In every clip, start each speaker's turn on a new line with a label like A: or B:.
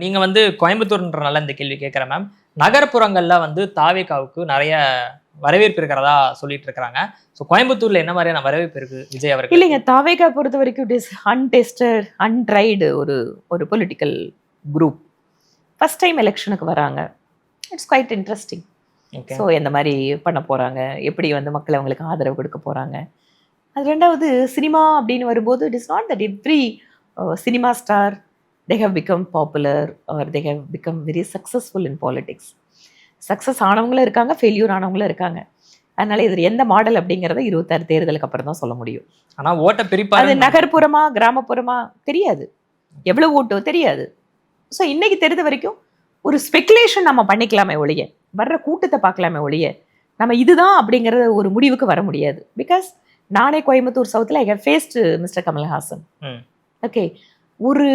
A: நீங்க வந்து கோயம்புத்தூர்ன்றனால இந்த கேள்வி கேட்கிறேன் மேம். நகர்ப்புறங்கள்ல வந்து தாவேகாவுக்கு நிறைய வரவேற்பு இருக்கிறதா சொல்லிட்டு இருக்காங்க. ஸோ கோயம்புத்தூர்ல என்ன மாதிரியான வரவேற்பு இருக்கு விஜய் அவர்களுக்கு?
B: இல்லைங்க, தாவேகா பொறுத்த வரைக்கும் இட் இஸ் அன்டெஸ்டட் அன்ட்ரைடு ஒரு ஒரு பொலிட்டிக்கல் குரூப். ஃபர்ஸ்ட் டைம் எலெக்ஷனுக்கு வராங்க. It's quite interesting.
A: Okay.
B: So எந்த மாதிரி பண்ண போகிறாங்க, எப்படி வந்து மக்கள் அவங்களுக்கு ஆதரவு கொடுக்க போகிறாங்க. அது ரெண்டாவது சினிமா அப்படின்னு வரும்போது it is not that every cinema star they have become popular or they have become very successful in politics. Success ஆனவங்களும் இருக்காங்க, ஃபெயில்யூர் ஆனவங்களும் இருக்காங்க. அதனால இது எந்த மாடல் அப்படிங்கிறத 26 தேர்தலுக்கு அப்புறம் தான் சொல்ல முடியும்.
A: ஆனா ஓட்ட பிரிப்பாரு.
B: அது நகர்ப்புறமா கிராமப்புறமா தெரியாது, எவ்வளவு ஓட்டோ தெரியாது. ஸோ இன்னைக்கு தெரிந்த வரைக்கும் ஒரு ஸ்பெகுலேஷன் நம்ம பண்ணிக்கலாமே ஒழிய, வர்ற கூட்டத்தை பார்க்கலாமே ஒழிய, நம்ம இதுதான் அப்படிங்கிறத ஒரு முடிவுக்கு வர முடியாது. பிகாஸ் நானே கோயம்புத்தூர் சவுத்தில் I have faced mister Kamal Haasan. Okay, ஒரு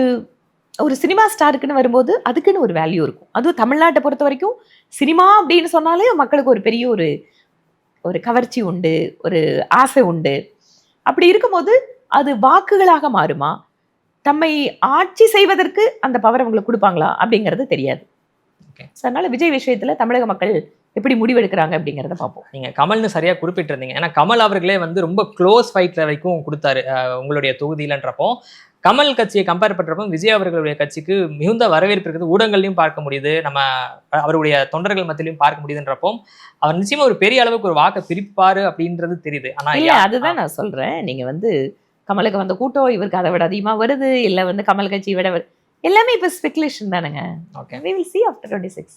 B: ஒரு சினிமா ஸ்டாருக்குன்னு வரும்போது அதுக்குன்னு ஒரு வேல்யூ இருக்கும். அதுவும் தமிழ்நாட்டை பொறுத்த வரைக்கும் சினிமா அப்படின்னு சொன்னாலே மக்களுக்கு ஒரு பெரிய ஒரு ஒரு கவர்ச்சி உண்டு, ஒரு ஆசை உண்டு. அப்படி இருக்கும்போது அது வாக்குகளாக மாறுமா, தம்மை ஆட்சி செய்வதற்கு அந்த பவர் அவங்களுக்கு கொடுப்பாங்களா அப்படிங்கிறது தெரியாது. அதனால விஜய் விஷயத்துல தமிழக மக்கள் எப்படி முடிவெடுக்கிறாங்க அப்படிங்கிறத பார்ப்போம்.
A: நீங்க கமல்னு சரியா குறிப்பிட்டிருந்தீங்க. ஏன்னா கமல் அவர்களே வந்து ரொம்ப க்ளோஸ் ஃபைட்ல வரைக்கும் கொடுத்தாரு உங்களுடைய தொகுதியிலன்றப்போ. கமல் கட்சியை கம்பேர் பண்றப்போ விஜய் அவர்களுடைய கட்சிக்கு மிகுந்த வரவேற்பு இருக்குது. ஊடகங்களையும் பார்க்க முடியுது, நம்ம அவருடைய தொண்டர்கள் மத்தியிலையும் பார்க்க முடியுதுன்றப்போ அவர் நிச்சயமா ஒரு பெரிய அளவுக்கு ஒரு வாக்கை பிரிப்பாரு அப்படின்றது தெரியுது. ஆனா
B: இல்ல, அதுதான் நான் சொல்றேன். நீங்க வந்து கமலுக்கு வந்த கூட்டம் இவருக்கு அதை விட அதிகமா வருது, இல்ல வந்து கமல் கட்சியை விட எல்லாமே இப்ப ஸ்பெகுலேஷன் தானுங்க.
A: Okay,
B: we will see after 26.